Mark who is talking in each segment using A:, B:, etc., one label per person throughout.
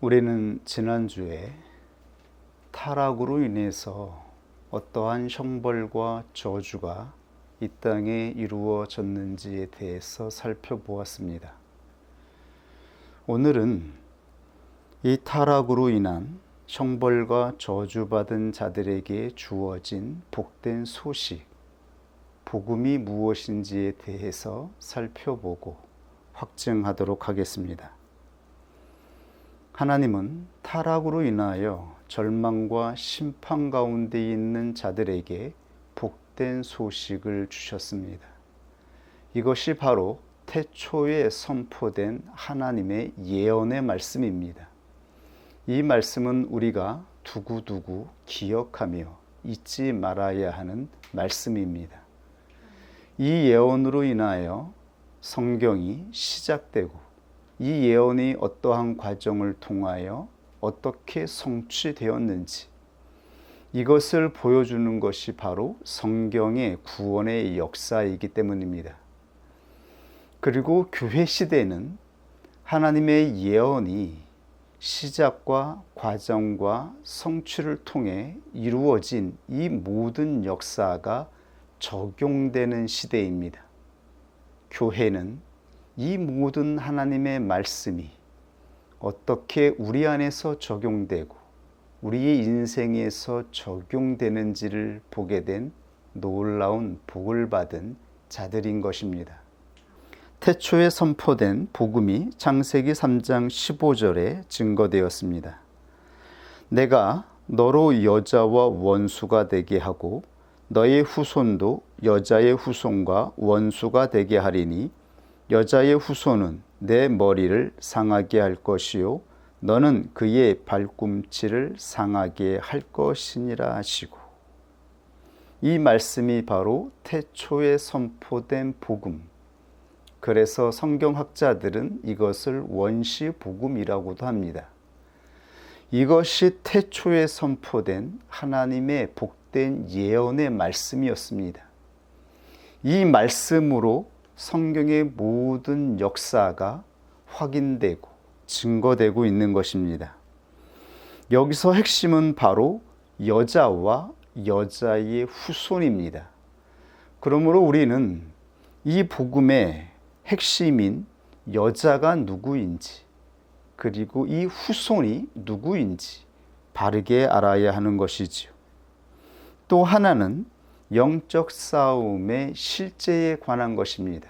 A: 우리는 지난주에 타락으로 인해서 어떠한 형벌과 저주가 이 땅에 이루어졌는지에 대해서 살펴보았습니다. 오늘은 이 타락으로 인한 형벌과 저주받은 자들에게 주어진 복된 소식, 복음이 무엇인지에 대해서 살펴보고 확증하도록 하겠습니다. 하나님은 타락으로 인하여 절망과 심판 가운데 있는 자들에게 복된 소식을 주셨습니다. 이것이 바로 태초에 선포된 하나님의 예언의 말씀입니다. 이 말씀은 우리가 두고두고 기억하며 잊지 말아야 하는 말씀입니다. 이 예언으로 인하여 성경이 시작되고 이 예언이 어떠한 과정을 통하여 어떻게 성취되었는지 이것을 보여주는 것이 바로 성경의 구원의 역사이기 때문입니다. 그리고 교회 시대는 하나님의 예언이 시작과 과정과 성취를 통해 이루어진 이 모든 역사가 적용되는 시대입니다. 교회는 이 모든 하나님의 말씀이 어떻게 우리 안에서 적용되고 우리의 인생에서 적용되는지를 보게 된 놀라운 복을 받은 자들인 것입니다. 태초에 선포된 복음이 창세기 3장 15절에 증거되었습니다. 내가 너로 여자와 원수가 되게 하고 너의 후손도 여자의 후손과 원수가 되게 하리니 여자의 후손은 내 머리를 상하게 할 것이요 너는 그의 발꿈치를 상하게 할 것이니라 하시고, 이 말씀이 바로 태초에 선포된 복음, 그래서 성경학자들은 이것을 원시복음이라고도 합니다. 이것이 태초에 선포된 하나님의 복된 예언의 말씀이었습니다. 이 말씀으로 성경의 모든 역사가 확인되고 증거되고 있는 것입니다. 여기서 핵심은 바로 여자와 여자의 후손입니다. 그러므로 우리는 이 복음의 핵심인 여자가 누구인지 그리고 이 후손이 누구인지 바르게 알아야 하는 것이지요. 또 하나는 영적 싸움의 실제에 관한 것입니다.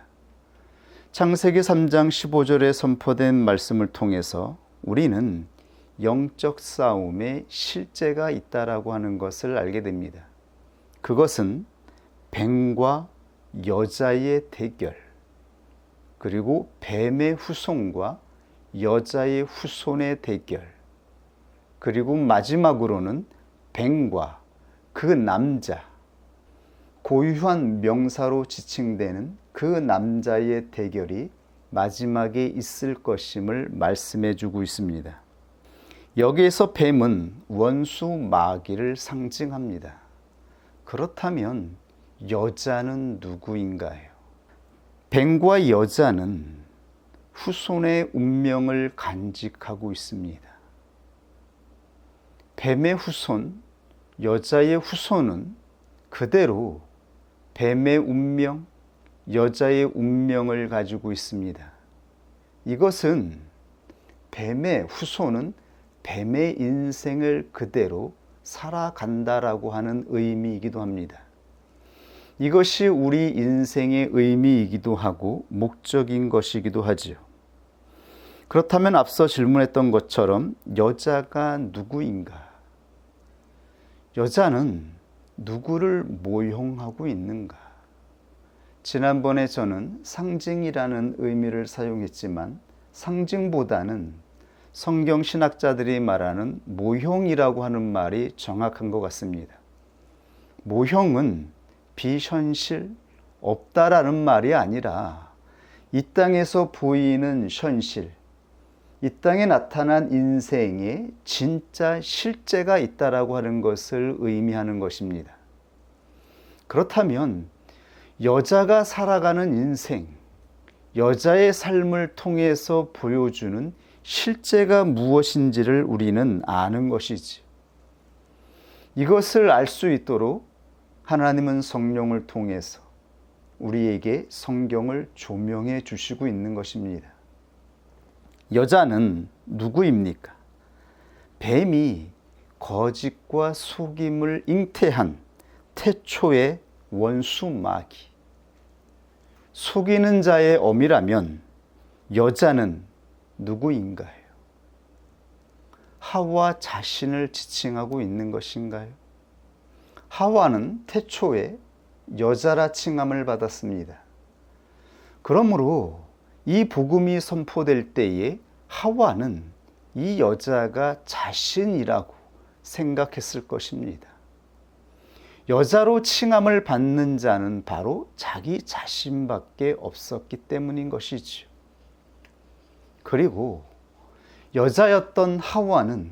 A: 창세기 3장 15절에 선포된 말씀을 통해서 우리는 영적 싸움의 실제가 있다라고 하는 것을 알게 됩니다. 그것은 뱀과 여자의 대결, 그리고 뱀의 후손과 여자의 후손의 대결, 그리고 마지막으로는 뱀과 그 남자, 고유한 명사로 지칭되는 그 남자의 대결이 마지막에 있을 것임을 말씀해 주고 있습니다. 여기에서 뱀은 원수 마귀를 상징합니다. 그렇다면 여자는 누구인가요? 뱀과 여자는 후손의 운명을 간직하고 있습니다. 뱀의 후손, 여자의 후손은 그대로 뱀의 운명, 여자의 운명을 가지고 있습니다. 이것은 뱀의 후손은 뱀의 인생을 그대로 살아간다라고 하는 의미이기도 합니다. 이것이 우리 인생의 의미이기도 하고 목적인 것이기도 하지요. 그렇다면 앞서 질문했던 것처럼 여자가 누구인가? 여자는 누구를 모형하고 있는가? 지난번에 저는 상징이라는 의미를 사용했지만 상징보다는 성경 신학자들이 말하는 모형이라고 하는 말이 정확한 것 같습니다. 모형은 비현실, 없다라는 말이 아니라 이 땅에서 보이는 현실, 이 땅에 나타난 인생에 진짜 실제가 있다라고 하는 것을 의미하는 것입니다. 그렇다면 여자가 살아가는 인생, 여자의 삶을 통해서 보여주는 실제가 무엇인지를 우리는 아는 것이지. 이것을 알 수 있도록 하나님은 성령을 통해서 우리에게 성경을 조명해 주시고 있는 것입니다. 여자는 누구입니까? 뱀이 거짓과 속임을 잉태한 태초의 원수 마귀. 속이는 자의 어미라면 여자는 누구인가요? 하와 자신을 지칭하고 있는 것인가요? 하와는 태초에 여자라 칭함을 받았습니다. 그러므로 이 복음이 선포될 때에 하와는 이 여자가 자신이라고 생각했을 것입니다. 여자로 칭함을 받는 자는 바로 자기 자신밖에 없었기 때문인 것이지요. 그리고 여자였던 하와는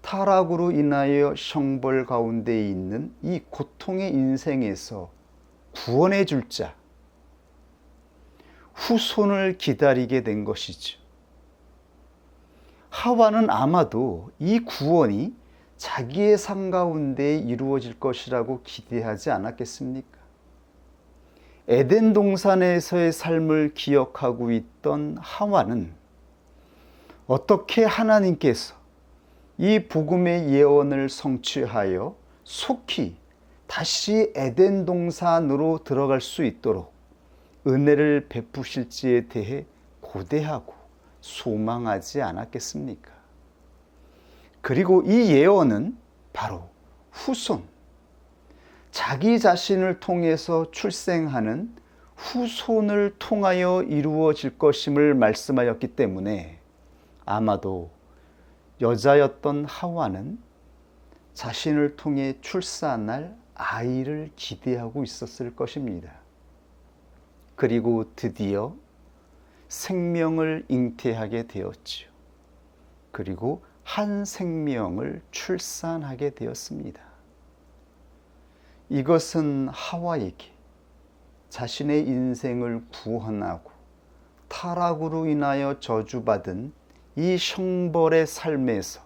A: 타락으로 인하여 형벌 가운데 있는 이 고통의 인생에서 구원해 줄 자, 후손을 기다리게 된 것이죠. 하와는 아마도 이 구원이 자기의 삶 가운데 이루어질 것이라고 기대하지 않았겠습니까? 에덴 동산에서의 삶을 기억하고 있던 하와는 어떻게 하나님께서 이 복음의 예언을 성취하여 속히 다시 에덴 동산으로 들어갈 수 있도록 은혜를 베푸실지에 대해 고대하고 소망하지 않았겠습니까? 그리고 이 예언은 바로 후손, 자기 자신을 통해서 출생하는 후손을 통하여 이루어질 것임을 말씀하였기 때문에 아마도 여자였던 하와는 자신을 통해 출산할 아이를 기대하고 있었을 것입니다. 그리고 드디어 생명을 잉태하게 되었지요. 그리고 한 생명을 출산하게 되었습니다. 이것은 하와에게 자신의 인생을 구원하고 타락으로 인하여 저주받은 이 형벌의 삶에서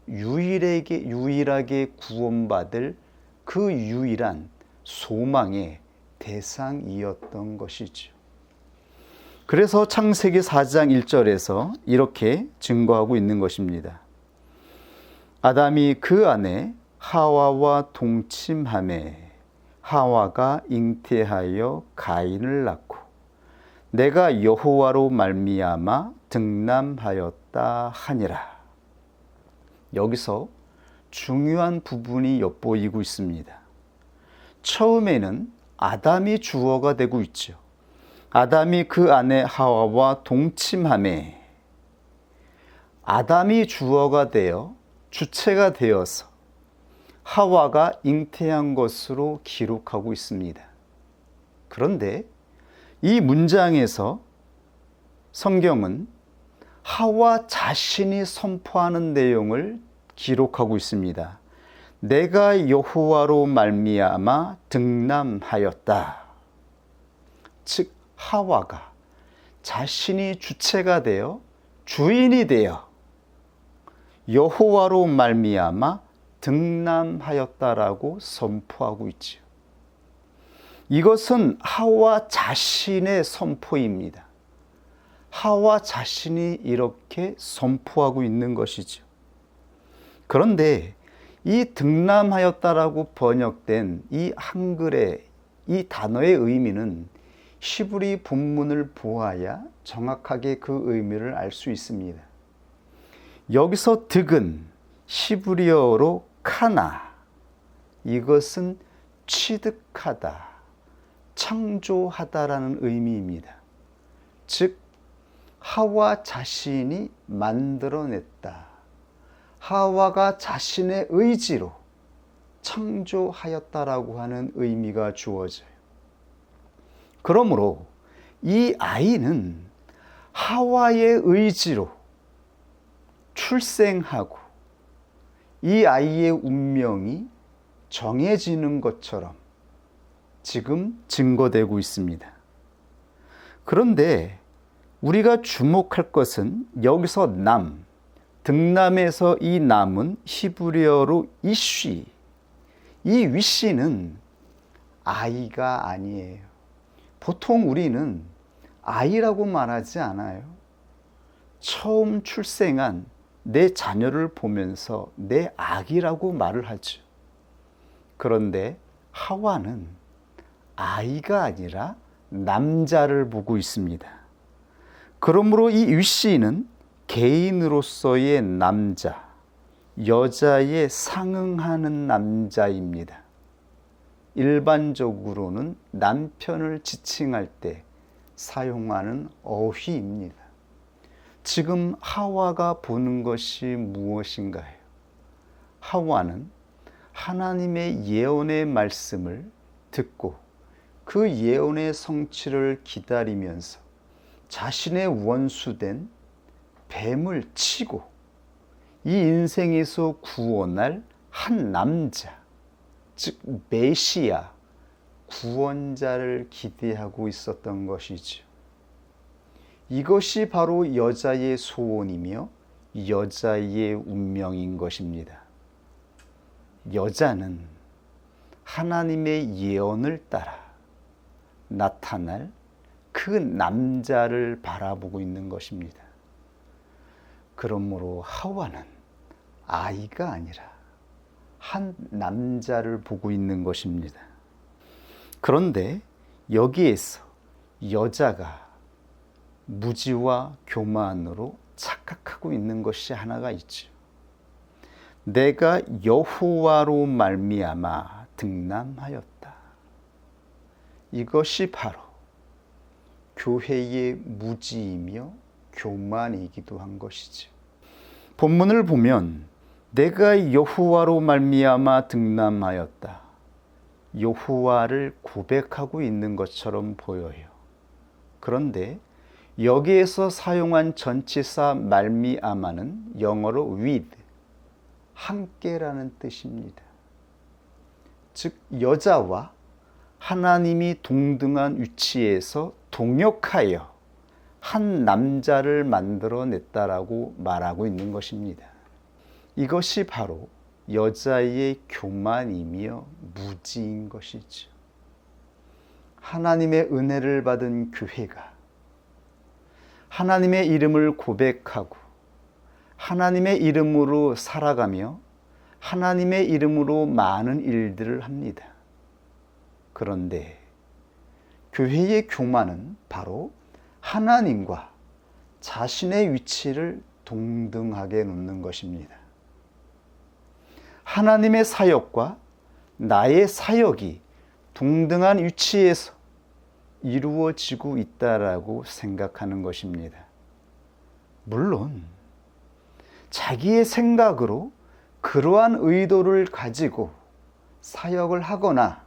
A: 유일하게 구원받을 그 유일한 소망의 대상이었던 것이죠. 그래서 창세기 4장 1절에서 이렇게 증거하고 있는 것입니다. 아담이 그 아내 하와와 동침하매 하와가 잉태하여 가인을 낳고 내가 여호와로 말미암아 등남하였다 하니라. 여기서 중요한 부분이 엿보이고 있습니다. 처음에는 아담이 주어가 되고 있죠. 아담이 그 아내 하와와 동침하매, 아담이 주어가 되어 주체가 되어서 하와가 잉태한 것으로 기록하고 있습니다. 그런데 이 문장에서 성경은 하와 자신이 선포하는 내용을 기록하고 있습니다. 내가 여호와로 말미암아 등남하였다. 즉 하와가 자신이 주체가 되어 주인이 되어 여호와로 말미암아 등남하였다라고 선포하고 있지요. 이것은 하와 자신의 선포입니다. 하와 자신이 이렇게 선포하고 있는 것이죠. 그런데 이 등남하였다라고 번역된 이 한글의 이 단어의 의미는 히브리 본문을 보아야 정확하게 그 의미를 알 수 있습니다. 여기서 득은 히브리어로 카나, 이것은 취득하다, 창조하다라는 의미입니다. 즉 하와 자신이 만들어냈다. 하와가 자신의 의지로 창조하였다라고 하는 의미가 주어져요. 그러므로 이 아이는 하와의 의지로 출생하고 이 아이의 운명이 정해지는 것처럼 지금 증거되고 있습니다. 그런데 우리가 주목할 것은 여기서 남, 등남에서 이 남은 히브리어로 이쉬, 이 위씨는 아이가 아니에요. 보통 우리는 아이라고 말하지 않아요. 처음 출생한 내 자녀를 보면서 내 아기라고 말을 하죠. 그런데 하와는 아이가 아니라 남자를 보고 있습니다. 그러므로 이 위씨는 개인으로서의 남자, 여자에 상응하는 남자입니다. 일반적으로는 남편을 지칭할 때 사용하는 어휘입니다. 지금 하와가 보는 것이 무엇인가요? 하와는 하나님의 예언의 말씀을 듣고 그 예언의 성취를 기다리면서 자신의 원수된 뱀을 치고 이 인생에서 구원할 한 남자, 즉 메시아, 구원자를 기대하고 있었던 것이죠. 이것이 바로 여자의 소원이며 여자의 운명인 것입니다. 여자는 하나님의 예언을 따라 나타날 그 남자를 바라보고 있는 것입니다. 그러므로 하와는 아이가 아니라 한 남자를 보고 있는 것입니다. 그런데 여기에서 여자가 무지와 교만으로 착각하고 있는 것이 하나가 있죠. 내가 여호와로 말미암아 등남하였다. 이것이 바로 교회의 무지이며 교만이기도 한 것이죠. 본문을 보면 내가 여호와로 말미암아 등남하였다. 여호와를 고백하고 있는 것처럼 보여요. 그런데 여기에서 사용한 전치사 말미암아는 영어로 with, 함께라는 뜻입니다. 즉 여자와 하나님이 동등한 위치에서 동역하여 한 남자를 만들어냈다라고 말하고 있는 것입니다. 이것이 바로 여자의 교만이며 무지인 것이죠. 하나님의 은혜를 받은 교회가 하나님의 이름을 고백하고 하나님의 이름으로 살아가며 하나님의 이름으로 많은 일들을 합니다. 그런데 교회의 교만은 바로 하나님과 자신의 위치를 동등하게 놓는 것입니다. 하나님의 사역과 나의 사역이 동등한 위치에서 이루어지고 있다라고 생각하는 것입니다. 물론 자기의 생각으로 그러한 의도를 가지고 사역을 하거나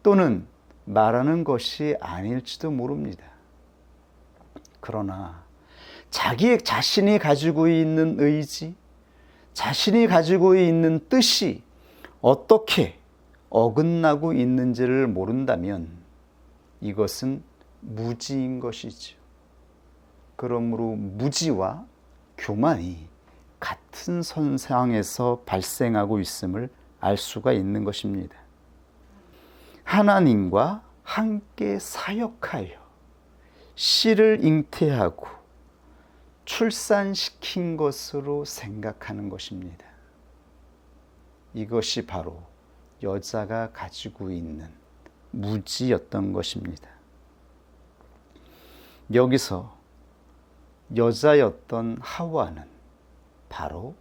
A: 또는 말하는 것이 아닐지도 모릅니다. 그러나 자신이 가지고 있는 의지, 자신이 가지고 있는 뜻이 어떻게 어긋나고 있는지를 모른다면 이것은 무지인 것이죠. 그러므로 무지와 교만이 같은 선상에서 발생하고 있음을 알 수가 있는 것입니다. 하나님과 함께 사역하여 씨를 잉태하고 출산시킨 것으로 생각하는 것입니다. 이것이 바로 여자가 가지고 있는 무지였던 것입니다. 여기서 여자였던 하와는 바로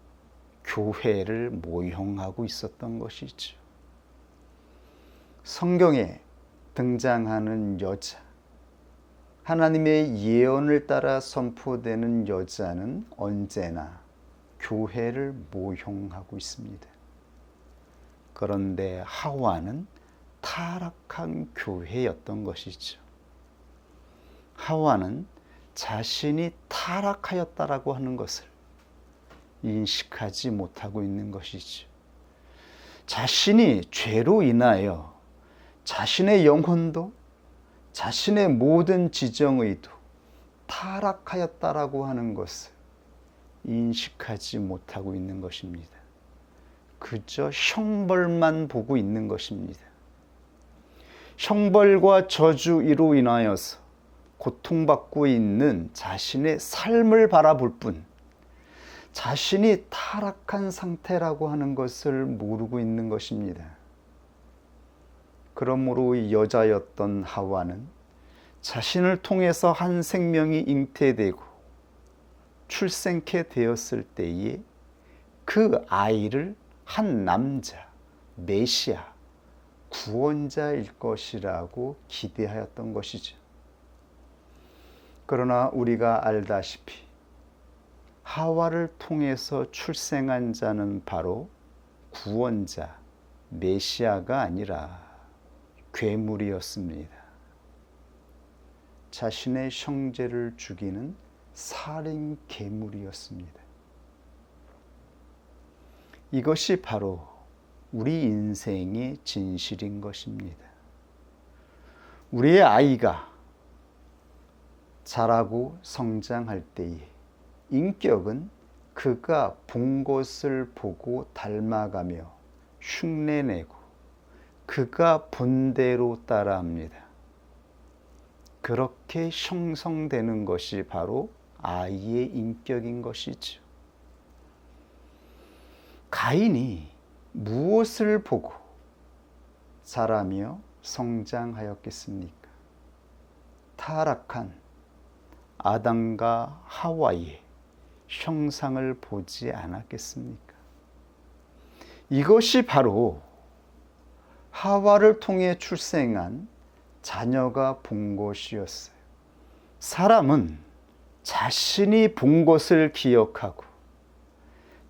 A: 교회를 모형하고 있었던 것이죠. 성경에 등장하는 여자, 하나님의 예언을 따라 선포되는 여자는 언제나 교회를 모형하고 있습니다. 그런데 하와는 타락한 교회였던 것이죠. 하와는 자신이 타락하였다라고 하는 것을 인식하지 못하고 있는 것이죠. 자신이 죄로 인하여 자신의 영혼도 자신의 모든 지정의도 타락하였다라고 하는 것을 인식하지 못하고 있는 것입니다. 그저 형벌만 보고 있는 것입니다. 형벌과 저주로 인하여서 고통받고 있는 자신의 삶을 바라볼 뿐 자신이 타락한 상태라고 하는 것을 모르고 있는 것입니다. 그러므로 여자였던 하와는 자신을 통해서 한 생명이 잉태되고 출생케 되었을 때에 그 아이를 한 남자, 메시아, 구원자일 것이라고 기대하였던 것이죠. 그러나 우리가 알다시피 하와를 통해서 출생한 자는 바로 구원자, 메시아가 아니라 괴물이었습니다. 자신의 형제를 죽이는 살인 괴물이었습니다. 이것이 바로 우리 인생의 진실인 것입니다. 우리의 아이가 자라고 성장할 때에 인격은 그가 본 것을 보고 닮아가며 흉내내고 그가 본 대로 따라합니다. 그렇게 형성되는 것이 바로 아이의 인격인 것이죠. 가인이 무엇을 보고 자라며 성장하였겠습니까? 타락한 아담과 하와의 형상을 보지 않았겠습니까? 이것이 바로 하와를 통해 출생한 자녀가 본 것이었어요. 사람은 자신이 본 것을 기억하고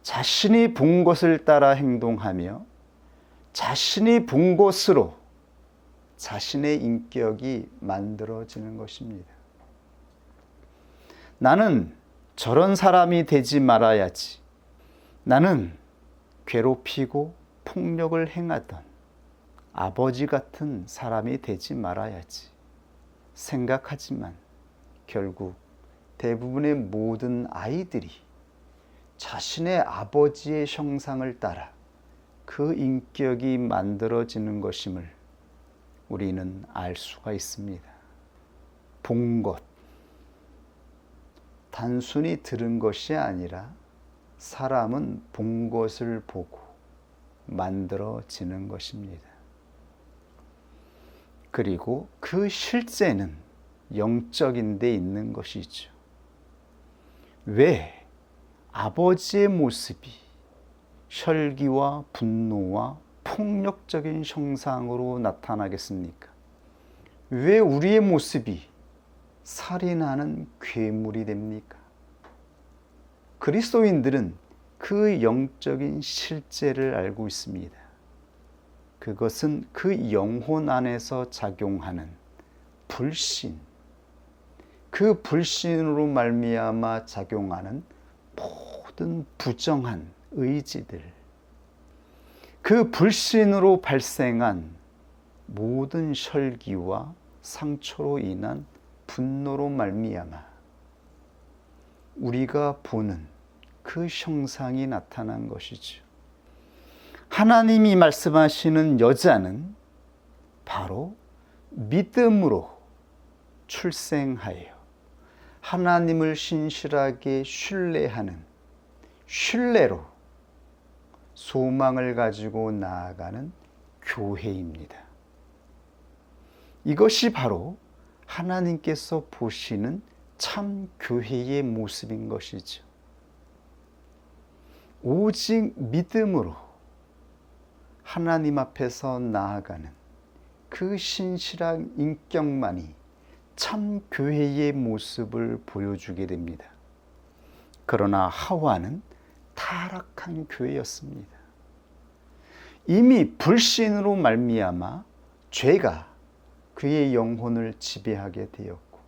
A: 자신이 본 것을 따라 행동하며 자신이 본 것으로 자신의 인격이 만들어지는 것입니다. 나는 저런 사람이 되지 말아야지. 나는 괴롭히고 폭력을 행하던 아버지 같은 사람이 되지 말아야지 생각하지만 결국 대부분의 모든 아이들이 자신의 아버지의 형상을 따라 그 인격이 만들어지는 것임을 우리는 알 수가 있습니다. 본 것, 단순히 들은 것이 아니라 사람은 본 것을 보고 만들어지는 것입니다. 그리고 그 실제는 영적인 데 있는 것이죠. 왜 아버지의 모습이 혈기와 분노와 폭력적인 형상으로 나타나겠습니까? 왜 우리의 모습이 살인하는 괴물이 됩니까? 그리스도인들은 그 영적인 실제를 알고 있습니다. 그것은 그 영혼 안에서 작용하는 불신, 그 불신으로 말미암아 작용하는 모든 부정한 의지들, 그 불신으로 발생한 모든 혈기와 상처로 인한 분노로 말미암아 우리가 보는 그 형상이 나타난 것이죠. 하나님이 말씀하시는 여자는 바로 믿음으로 출생하여 하나님을 신실하게 신뢰하는 신뢰로 소망을 가지고 나아가는 교회입니다. 이것이 바로 하나님께서 보시는 참 교회의 모습인 것이죠. 오직 믿음으로 하나님 앞에서 나아가는 그 신실한 인격만이 참 교회의 모습을 보여주게 됩니다. 그러나 하와는 타락한 교회였습니다. 이미 불신으로 말미암아 죄가 그의 영혼을 지배하게 되었고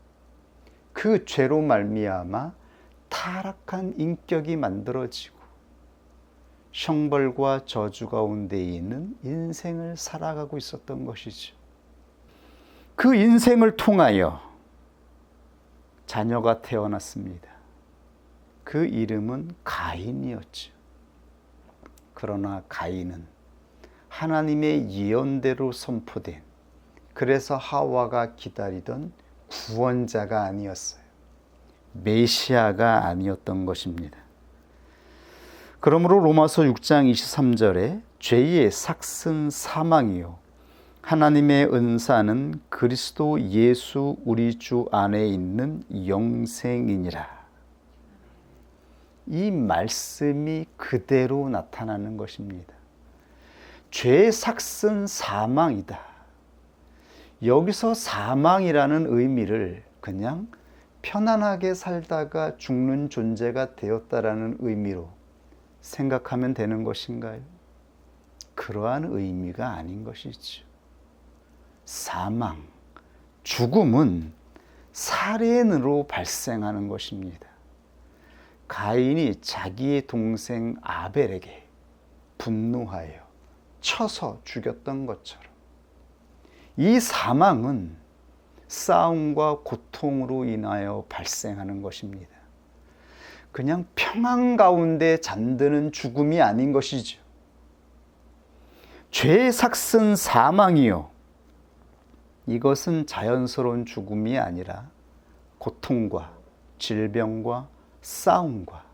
A: 그 죄로 말미암아 타락한 인격이 만들어지고 형벌과 저주 가운데 있는 인생을 살아가고 있었던 것이죠. 그 인생을 통하여 자녀가 태어났습니다. 그 이름은 가인이었죠. 그러나 가인은 하나님의 예언대로 선포된, 그래서 하와가 기다리던 구원자가 아니었어요. 메시아가 아니었던 것입니다. 그러므로 로마서 6장 23절에 죄의 삭슨 사망이요 하나님의 은사는 그리스도 예수 우리 주 안에 있는 영생이니라. 이 말씀이 그대로 나타나는 것입니다. 죄의 삭슨 사망이다. 여기서 사망이라는 의미를 그냥 편안하게 살다가 죽는 존재가 되었다라는 의미로 생각하면 되는 것인가요? 그러한 의미가 아닌 것이죠. 사망, 죽음은 살인으로 발생하는 것입니다. 가인이 자기의 동생 아벨에게 분노하여 쳐서 죽였던 것처럼 이 사망은 싸움과 고통으로 인하여 발생하는 것입니다. 그냥 평안 가운데 잠드는 죽음이 아닌 것이죠. 죄의 삭슨 사망이요. 이것은 자연스러운 죽음이 아니라 고통과 질병과 싸움과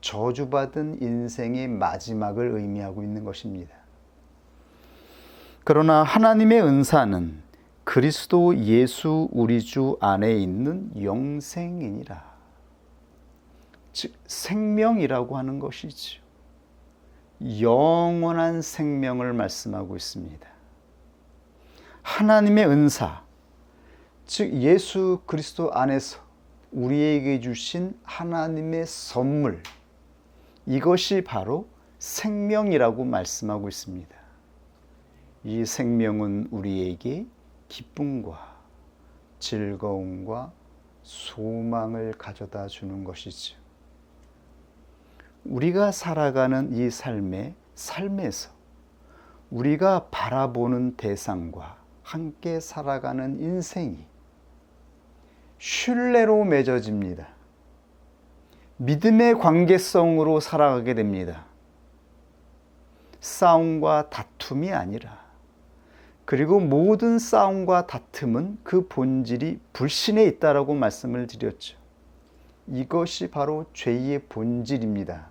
A: 저주받은 인생의 마지막을 의미하고 있는 것입니다. 그러나 하나님의 은사는 그리스도 예수 우리 주 안에 있는 영생이니라. 즉 생명이라고 하는 것이죠. 영원한 생명을 말씀하고 있습니다. 하나님의 은사, 즉 예수 그리스도 안에서 우리에게 주신 하나님의 선물, 이것이 바로 생명이라고 말씀하고 있습니다. 이 생명은 우리에게 기쁨과 즐거움과 소망을 가져다 주는 것이죠. 우리가 살아가는 이 삶에서 우리가 바라보는 대상과 함께 살아가는 인생이 신뢰로 맺어집니다. 믿음의 관계성으로 살아가게 됩니다. 싸움과 다툼이 아니라, 그리고 모든 싸움과 다툼은 그 본질이 불신에 있다라고 말씀을 드렸죠. 이것이 바로 죄의 본질입니다.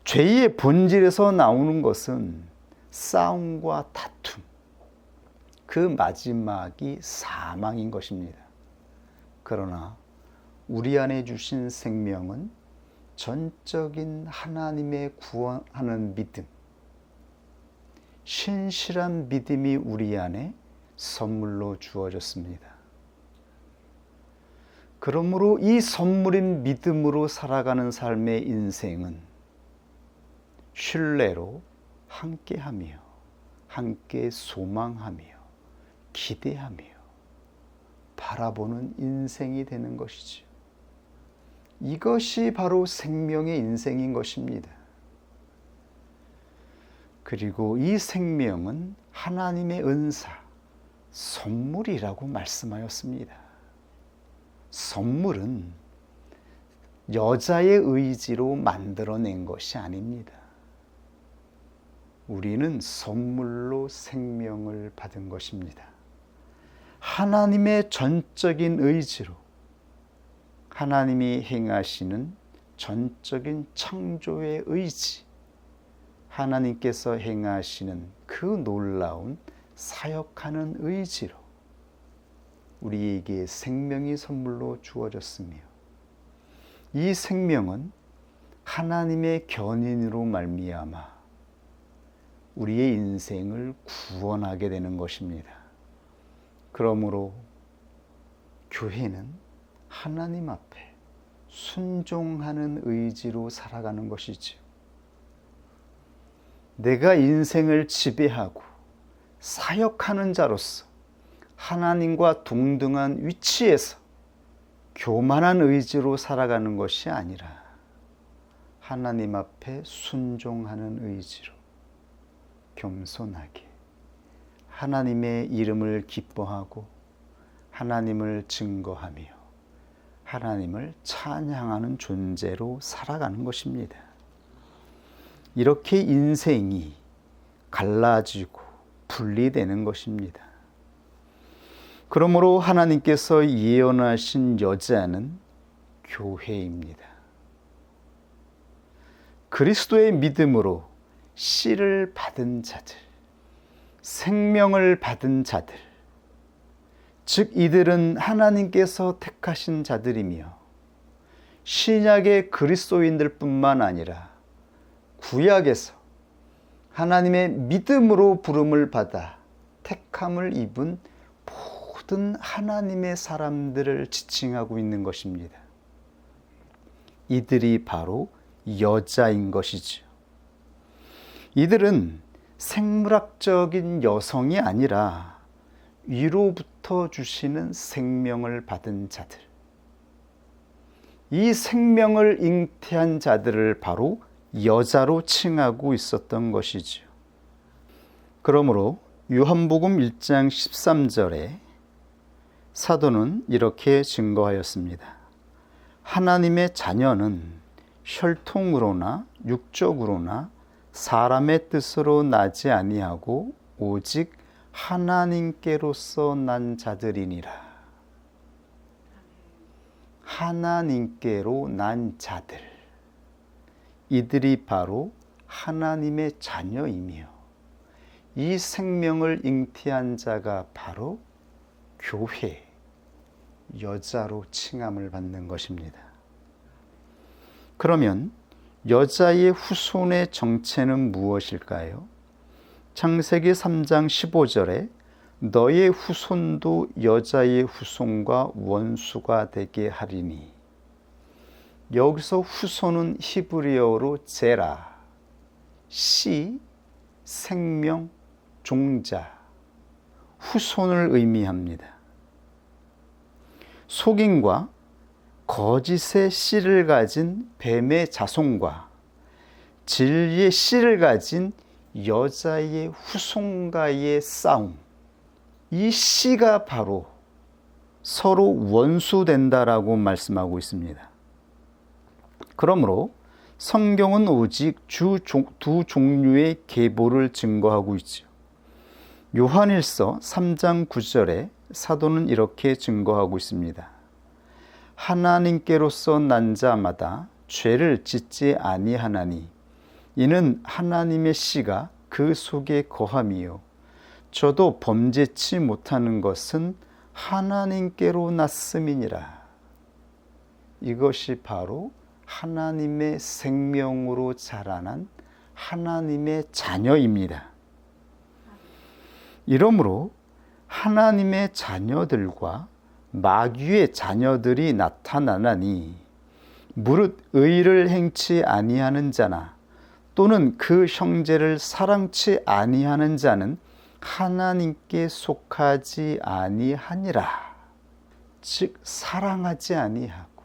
A: 죄의 본질에서 나오는 것은 싸움과 다툼, 그 마지막이 사망인 것입니다. 그러나 우리 안에 주신 생명은 전적인 하나님의 구원하는 믿음, 신실한 믿음이 우리 안에 선물로 주어졌습니다. 그러므로 이 선물인 믿음으로 살아가는 삶의 인생은 신뢰로 함께하며 함께 소망하며 기대하며 바라보는 인생이 되는 것이죠. 이것이 바로 생명의 인생인 것입니다. 그리고 이 생명은 하나님의 은사, 선물이라고 말씀하였습니다. 선물은 여자의 의지로 만들어낸 것이 아닙니다. 우리는 선물로 생명을 받은 것입니다. 하나님의 전적인 의지로 하나님이 행하시는 전적인 창조의 의지, 하나님께서 행하시는 그 놀라운 사역하는 의지로 우리에게 생명이 선물로 주어졌으며, 이 생명은 하나님의 견인으로 말미암아 우리의 인생을 구원하게 되는 것입니다. 그러므로 교회는 하나님 앞에 순종하는 의지로 살아가는 것이지요. 내가 인생을 지배하고 사역하는 자로서 하나님과 동등한 위치에서 교만한 의지로 살아가는 것이 아니라 하나님 앞에 순종하는 의지로 겸손하게 하나님의 이름을 기뻐하고 하나님을 증거하며 하나님을 찬양하는 존재로 살아가는 것입니다. 이렇게 인생이 갈라지고 분리되는 것입니다. 그러므로 하나님께서 예언하신 여자는 교회입니다. 그리스도의 믿음으로 씨를 받은 자들, 생명을 받은 자들, 즉 이들은 하나님께서 택하신 자들이며 신약의 그리스도인들 뿐만 아니라 구약에서 하나님의 믿음으로 부름을 받아 택함을 입은 모든 하나님의 사람들을 지칭하고 있는 것입니다. 이들이 바로 여자인 것이죠. 이들은 생물학적인 여성이 아니라 위로부터 주시는 생명을 받은 자들, 이 생명을 잉태한 자들을 바로 여자로 칭하고 있었던 것이죠. 그러므로 요한복음 1장 13절에 사도는 이렇게 증거하였습니다. 하나님의 자녀는 혈통으로나 육적으로나 사람의 뜻으로 나지 아니하고 오직 하나님께로서 난 자들이니라. 하나님께로 난 자들, 이들이 바로 하나님의 자녀이며 이 생명을 잉태한 자가 바로 교회, 여자로 칭함을 받는 것입니다. 그러면 여자의 후손의 정체는 무엇일까요? 창세기 3장 15절에 너의 후손도 여자의 후손과 원수가 되게 하리니, 여기서 후손은 히브리어로 제라, 씨, 생명, 종자, 후손을 의미합니다. 속임과 거짓의 씨를 가진 뱀의 자손과 진리의 씨를 가진 여자의 후손과의 싸움, 이 씨가 바로 서로 원수된다라고 말씀하고 있습니다. 그러므로 성경은 오직 두 종류의 계보를 증거하고 있죠. 요한일서 3장 9절에 사도는 이렇게 증거하고 있습니다. 하나님께로서 난 자마다 죄를 짓지 아니하나니 이는 하나님의 씨가 그 속에 거함이요 저도 범죄치 못하는 것은 하나님께로 났음이니라. 이것이 바로 하나님의 생명으로 자라난 하나님의 자녀입니다. 이러므로 하나님의 자녀들과 마귀의 자녀들이 나타나나니 무릇 의를 행치 아니하는 자나 또는 그 형제를 사랑치 아니하는 자는 하나님께 속하지 아니하니라. 즉 사랑하지 아니하고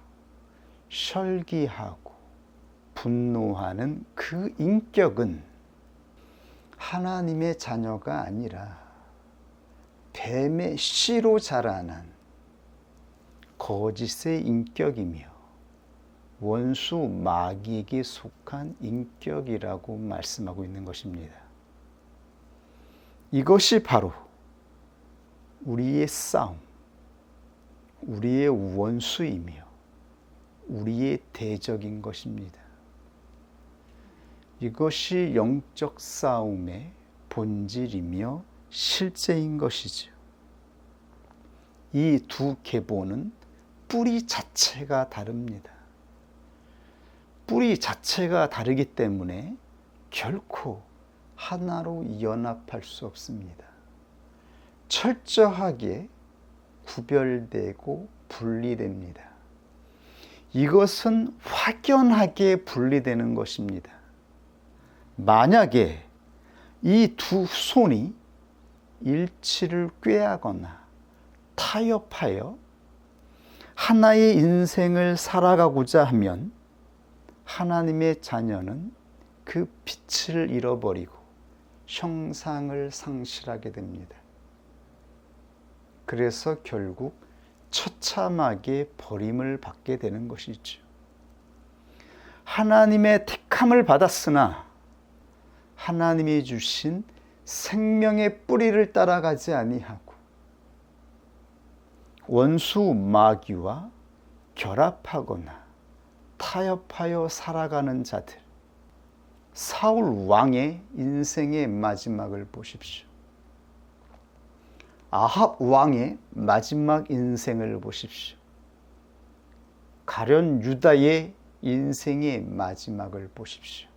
A: 설기하고 분노하는 그 인격은 하나님의 자녀가 아니라 뱀의 씨로 자라난 거짓의 인격이며 원수 마귀에게 속한 인격이라고 말씀하고 있는 것입니다. 이것이 바로 우리의 싸움, 우리의 원수이며 우리의 대적인 것입니다. 이것이 영적 싸움의 본질이며 실제인 것이죠. 이 두 계보는 뿌리 자체가 다릅니다. 뿌리 자체가 다르기 때문에 결코 하나로 연합할 수 없습니다. 철저하게 구별되고 분리됩니다. 이것은 확연하게 분리되는 것입니다. 만약에 이 두 손이 일치를 꾀하거나 타협하여 하나의 인생을 살아가고자 하면 하나님의 자녀는 그 빛을 잃어버리고 형상을 상실하게 됩니다. 그래서 결국 처참하게 버림을 받게 되는 것이죠. 하나님의 택함을 받았으나 하나님이 주신 생명의 뿌리를 따라가지 아니하고 원수 마귀와 결합하거나 타협하여 살아가는 자들, 사울 왕의 인생의 마지막을 보십시오. 아합 왕의 마지막 인생을 보십시오. 가룟 유다의 인생의 마지막을 보십시오.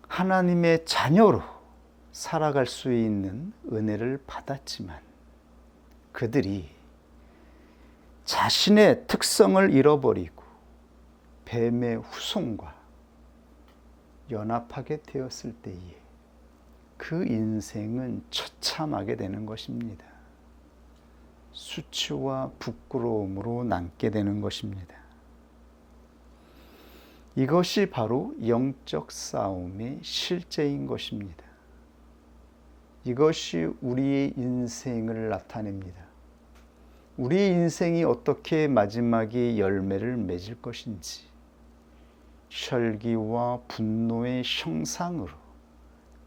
A: 하나님의 자녀로 살아갈 수 있는 은혜를 받았지만 그들이 자신의 특성을 잃어버리고 뱀의 후손과 연합하게 되었을 때에 그 인생은 처참하게 되는 것입니다. 수치와 부끄러움으로 남게 되는 것입니다. 이것이 바로 영적 싸움의 실제인 것입니다. 이것이 우리의 인생을 나타냅니다. 우리의 인생이 어떻게 마지막에 열매를 맺을 것인지, 혈기와 분노의 형상으로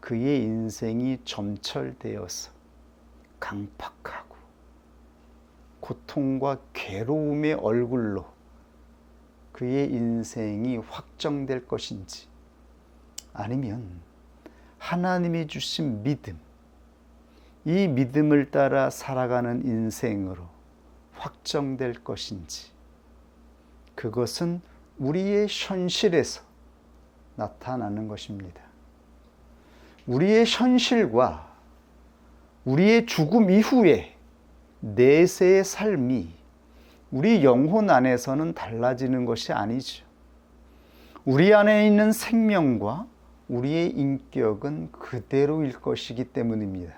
A: 그의 인생이 점철되어서 강팍하고 고통과 괴로움의 얼굴로 그의 인생이 확정될 것인지, 아니면 하나님이 주신 믿음, 이 믿음을 따라 살아가는 인생으로 확정될 것인지, 그것은 우리의 현실에서 나타나는 것입니다. 우리의 현실과 우리의 죽음 이후에 내세의 삶이 우리 영혼 안에서는 달라지는 것이 아니죠. 우리 안에 있는 생명과 우리의 인격은 그대로일 것이기 때문입니다.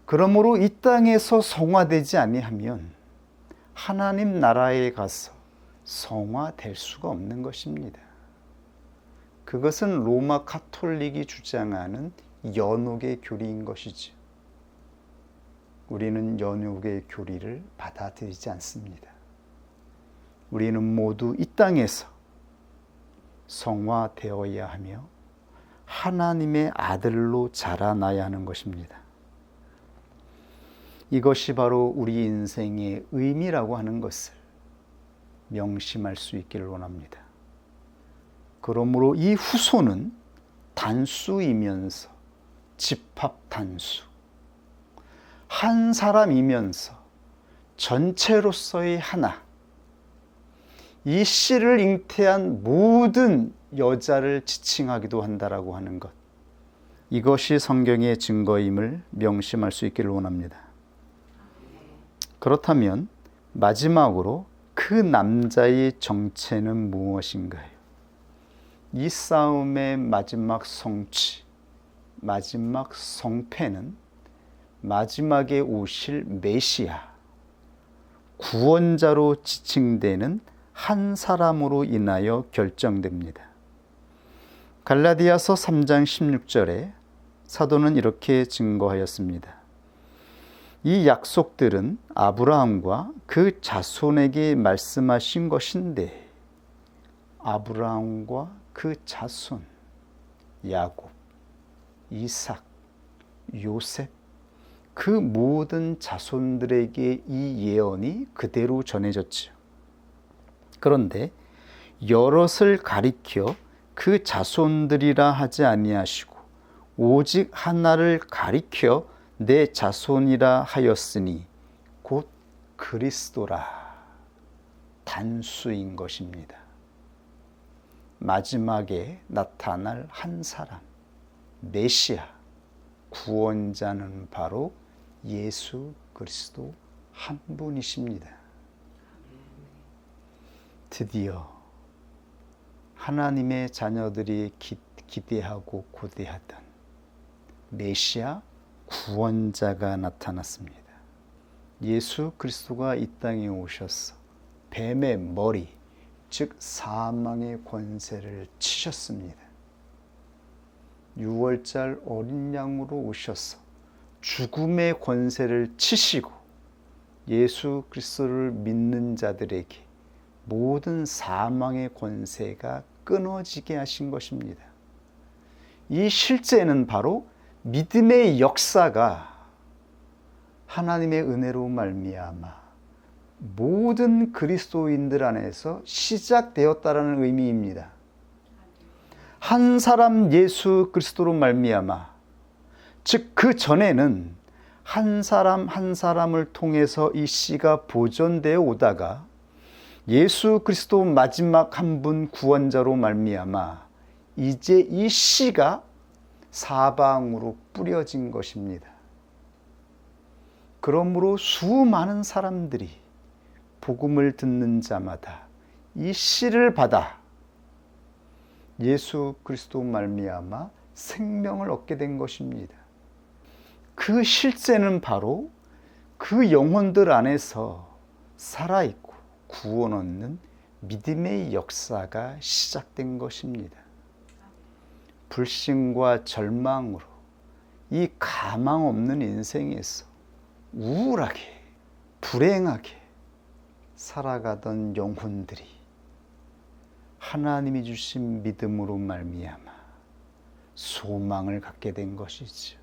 A: 그러므로 이 땅에서 성화되지 아니하면 하나님 나라에 가서 성화될 수가 없는 것입니다. 그것은 로마 가톨릭이 주장하는 연옥의 교리인 것이죠. 우리는 연옥의 교리를 받아들이지 않습니다. 우리는 모두 이 땅에서 성화되어야 하며 하나님의 아들로 자라나야 하는 것입니다. 이것이 바로 우리 인생의 의미라고 하는 것을 명심할 수 있기를 원합니다. 그러므로 이 후손은 단수이면서 집합단수, 한 사람이면서 전체로서의 하나, 이 씨를 잉태한 모든 여자를 지칭하기도 한다라고 하는 것, 이것이 성경의 증거임을 명심할 수 있기를 원합니다. 그렇다면 마지막으로 그 남자의 정체는 무엇인가요? 이 싸움의 마지막 성취, 마지막 성패는 마지막에 오실 메시아, 구원자로 지칭되는 한 사람으로 인하여 결정됩니다. 갈라디아서 3장 16절에 사도는 이렇게 증거하였습니다. 이 약속들은 아브라함과 그 자손에게 말씀하신 것인데, 아브라함과 그 자손, 야곱, 이삭, 요셉, 그 모든 자손들에게 이 예언이 그대로 전해졌죠. 그런데 여럿을 가리켜 그 자손들이라 하지 아니하시고 오직 하나를 가리켜 내 자손이라 하였으니 곧 그리스도라, 단수인 것입니다. 마지막에 나타날 한 사람, 메시아, 구원자는 바로 예수 그리스도 한 분이십니다. 드디어 하나님의 자녀들이 기대하고 고대하던 메시아 구원자가 나타났습니다. 예수 그리스도가 이 땅에 오셔서 뱀의 머리, 즉 사망의 권세를 치셨습니다. 6월절 어린 양으로 오셔서 죽음의 권세를 치시고 예수 그리스도를 믿는 자들에게 모든 사망의 권세가 끊어지게 하신 것입니다. 이 실제는 바로 믿음의 역사가 하나님의 은혜로 말미암아 모든 그리스도인들 안에서 시작되었다라는 의미입니다. 한 사람 예수 그리스도로 말미암아, 즉 그 전에는 한 사람 한 사람을 통해서 이 씨가 보존되어 오다가 예수 그리스도 마지막 한 분 구원자로 말미암아 이제 이 씨가 사방으로 뿌려진 것입니다. 그러므로 수많은 사람들이 복음을 듣는 자마다 이 씨를 받아 예수 그리스도 말미암아 생명을 얻게 된 것입니다. 그 실제는 바로 그 영혼들 안에서 살아있고 구원 얻는 믿음의 역사가 시작된 것입니다. 불신과 절망으로 이 가망 없는 인생에서 우울하게 불행하게 살아가던 영혼들이 하나님이 주신 믿음으로 말미암아 소망을 갖게 된 것이죠.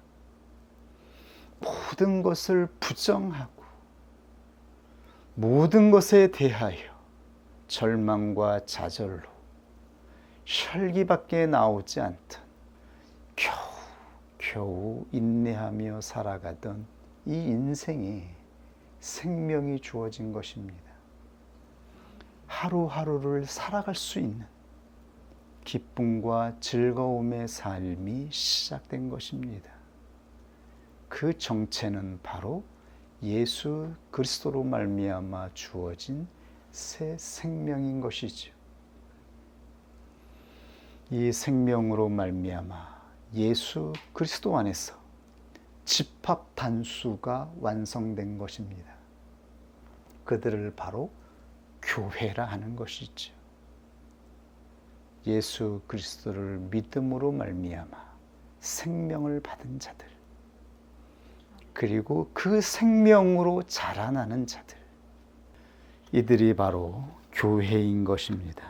A: 모든 것을 부정하고 모든 것에 대하여 절망과 좌절로 혈기밖에 나오지 않던 겨우 인내하며 살아가던 이 인생에 생명이 주어진 것입니다. 하루하루를 살아갈 수 있는 기쁨과 즐거움의 삶이 시작된 것입니다. 그 정체는 바로 예수 그리스도로 말미암아 주어진 새 생명인 것이죠. 이 생명으로 말미암아 예수 그리스도 안에서 집합 단수가 완성된 것입니다. 그들을 바로 교회라 하는 것이죠. 예수 그리스도를 믿음으로 말미암아 생명을 받은 자들, 그리고 그 생명으로 자라나는 자들, 이들이 바로 교회인 것입니다.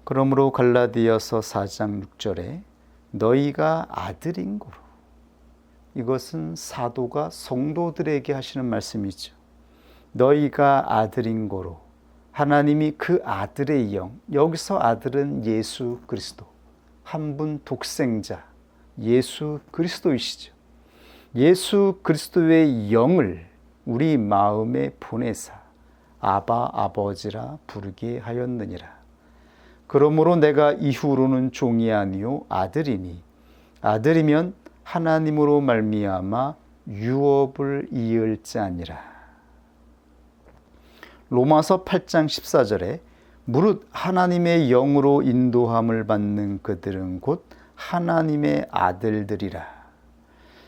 A: 그러므로 갈라디아서 4장 6절에 너희가 아들인 고로, 이것은 사도가 성도들에게 하시는 말씀이죠. 너희가 아들인 고로, 하나님이 그 아들의 영, 여기서 아들은 예수 그리스도, 한 분 독생자 예수 그리스도이시죠. 예수 그리스도의 영을 우리 마음에 보내사 아바 아버지라 부르게 하였느니라. 그러므로 내가 이후로는 종이 아니요 아들이니, 아들이면 하나님으로 말미암아 유업을 이을 자니라. 로마서 8장 14절에 무릇 하나님의 영으로 인도함을 받는 그들은 곧 하나님의 아들들이라.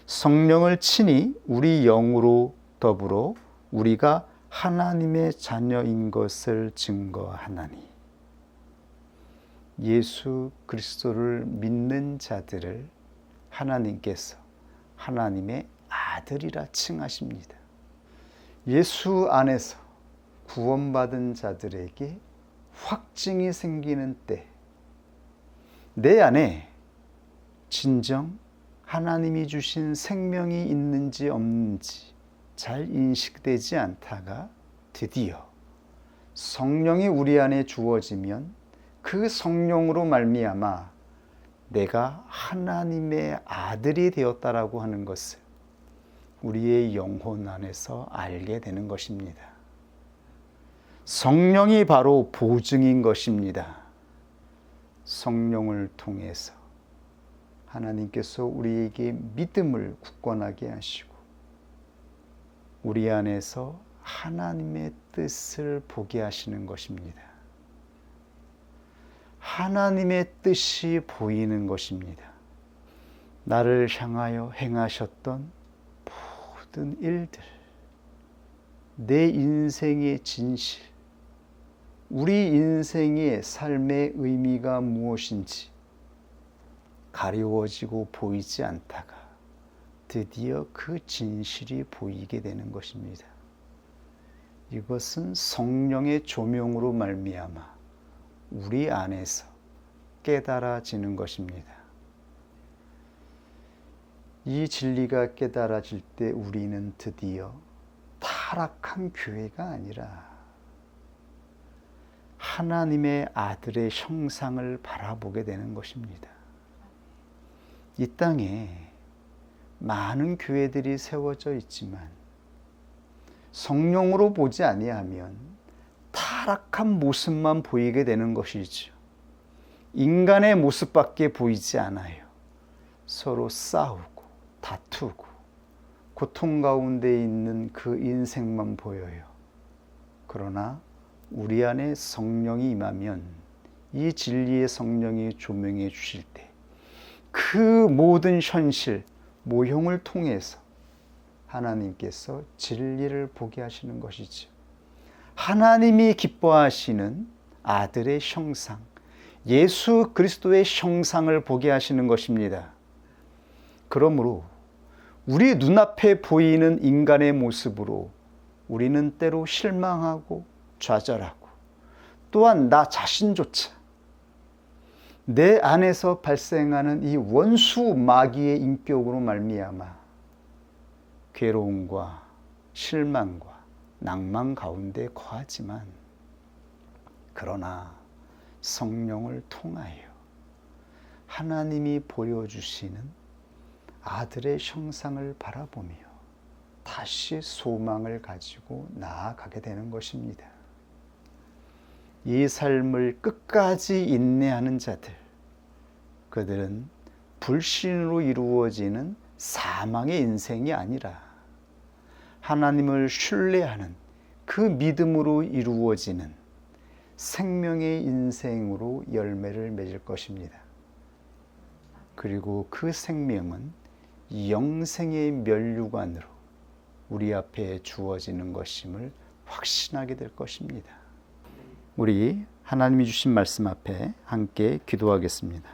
A: 성령을 친히 우리 영으로 더불어 우리가 하나님의 자녀인 것을 증거하나니. 예수 그리스도를 믿는 자들을 하나님께서 하나님의 아들이라 칭하십니다. 예수 안에서 구원받은 자들에게 확증이 생기는 때, 내 안에 진정 하나님이 주신 생명이 있는지 없는지 잘 인식되지 않다가 드디어 성령이 우리 안에 주어지면 그 성령으로 말미암아 내가 하나님의 아들이 되었다라고 하는 것을 우리의 영혼 안에서 알게 되는 것입니다. 성령이 바로 보증인 것입니다. 성령을 통해서 하나님께서 우리에게 믿음을 굳건하게 하시고 우리 안에서 하나님의 뜻을 보게 하시는 것입니다. 하나님의 뜻이 보이는 것입니다. 나를 향하여 행하셨던 모든 일들, 내 인생의 진실, 우리 인생의 삶의 의미가 무엇인지 가려워지고 보이지 않다가 드디어 그 진실이 보이게 되는 것입니다. 이것은 성령의 조명으로 말미암아 우리 안에서 깨달아지는 것입니다. 이 진리가 깨달아질 때 우리는 드디어 타락한 교회가 아니라 하나님의 아들의 형상을 바라보게 되는 것입니다. 이 땅에 많은 교회들이 세워져 있지만 성령으로 보지 아니하면 타락한 모습만 보이게 되는 것이죠. 인간의 모습밖에 보이지 않아요. 서로 싸우고 다투고 고통 가운데 있는 그 인생만 보여요. 그러나 우리 안에 성령이 임하면 이 진리의 성령이 조명해 주실 때 그 모든 현실, 모형을 통해서 하나님께서 진리를 보게 하시는 것이죠. 하나님이 기뻐하시는 아들의 형상, 예수 그리스도의 형상을 보게 하시는 것입니다. 그러므로 우리 눈앞에 보이는 인간의 모습으로 우리는 때로 실망하고 좌절하고 또한 나 자신조차 내 안에서 발생하는 이 원수 마귀의 인격으로 말미암아 괴로움과 실망과 낭만 가운데 거하지만 그러나 성령을 통하여 하나님이 보여주시는 아들의 형상을 바라보며 다시 소망을 가지고 나아가게 되는 것입니다. 이 삶을 끝까지 인내하는 자들, 그들은 불신으로 이루어지는 사망의 인생이 아니라 하나님을 신뢰하는 그 믿음으로 이루어지는 생명의 인생으로 열매를 맺을 것입니다. 그리고 그 생명은 영생의 면류관으로 우리 앞에 주어지는 것임을 확신하게 될 것입니다. 우리 하나님이 주신 말씀 앞에 함께 기도하겠습니다.